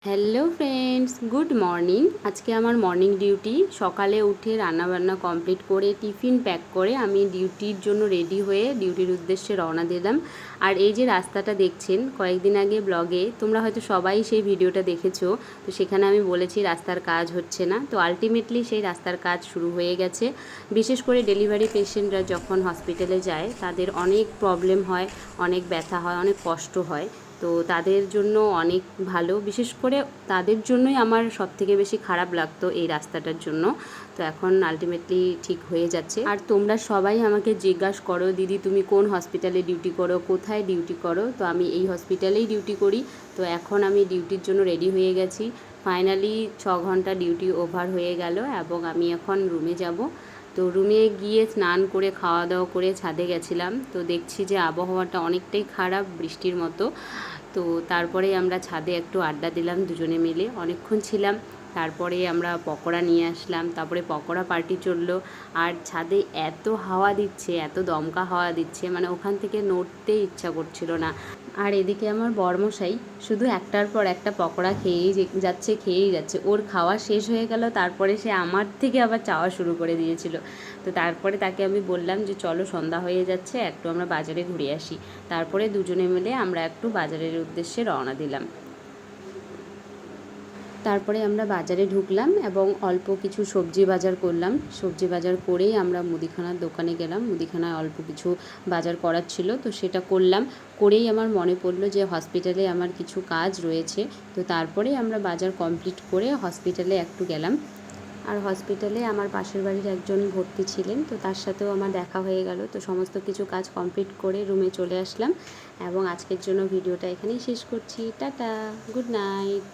Hello friends, good morning. আজকে আমার morning duty. সকালে উঠে রান্নাবান্না কমপ্লিট করে টিফিন প্যাক করে আমি ডিউটির জন্য রেডি হয়ে ডিউটির উদ্দেশ্যে রওনা দিলাম। আর এই যে রাস্তাটা দেখছেন, কয়েকদিন আগে ব্লগে তোমরা হয়তো সবাই সেই ভিডিওটা দেখেছো। তো সেখানে আমি বলেছি রাস্তার কাজ হচ্ছে না, তো আলটিমেটলি সেই রাস্তার কাজ শুরু হয়ে গেছে। বিশেষ করে ডেলিভারি পেশেন্টরা যখন হসপিটালে যায় তাদের অনেক প্রবলেম হয়, অনেক ব্যথা হয়, অনেক কষ্ট হয়। তো তাদের জন্য অনেক ভালো, বিশেষ করে তাদের জন্যই আমার সবথেকে বেশি খারাপ লাগতো এই রাস্তাটার জন্য। তো এখন আলটিমেটলি ঠিক হয়ে যাচ্ছে। আর তোমরা সবাই আমাকে জিজ্ঞাসা করো, দিদি তুমি কোন হসপিটালে ডিউটি করো, কোথায় ডিউটি করো? তো আমি এই হসপিটালেই ডিউটি করি। তো এখন আমি ডিউটির জন্য রেডি হয়ে গেছি। ফাইনালি 6 ঘন্টা ডিউটি ওভার হয়ে গেল এবং আমি এখন রুমে যাব। তো রুমে গিয়ে স্নান করে খাওয়া দাওয়া করে ছাদে গেছিলাম। তো দেখছি যে আবহাওয়াটা অনেকটাই খারাপ, বৃষ্টির মতো। তো তারপরে আমরা ছাদে একটু আড্ডা দিলাম দুজনে মিলে, অনেকক্ষণ ছিলাম। তারপরে আমরা পকোড়া নিয়ে আসলাম, তারপরে পকোড়া পার্টি চললো। আর ছাদে এত হাওয়া দিচ্ছে, এত দমকা হাওয়া দিচ্ছে, মানে ওখান থেকে নড়তে ইচ্ছা করছিল না। আর এদিকে আমার বরমশাই শুধু একটার পর একটা পকোড়া খেয়েই খেয়েই যাচ্ছে। ওর খাওয়া শেষ হয়ে গেল, তারপরে সে আমার থেকে আবার চাওয়া শুরু করে দিয়েছিল। তো তারপরে তাকে আমি বললাম যে চলো, সন্ধ্যা হয়ে যাচ্ছে, একটু আমরা বাজারে ঘুরে আসি। তারপরে দুজনে মিলে আমরা একটু বাজারের উদ্দেশ্যে রওনা দিলাম। তারপরে আমরা বাজারে ঢুকলাম এবং অল্প কিছু সবজি বাজার করলাম। সবজি বাজার করেই আমরা মুদিখানার দোকানে গেলাম। মুদিখানায় অল্প কিছু বাজার করার ছিল, তো সেটা করলাম। করেই আমার মনে পড়লো যে হসপিটালে আমার কিছু কাজ রয়েছে। তো তারপরে আমরা বাজার কমপ্লিট করে হসপিটালে একটু গেলাম। আর হসপিটালে আমার পাশের বাড়ির একজন ভর্তি ছিলেন, তো তার সাথেও আমার দেখা হয়ে গেল। তো সমস্ত কিছু কাজ কমপ্লিট করে রুমে চলে আসলাম এবং আজকের জন্য ভিডিওটা এখানেই শেষ করছি। Tata, good night.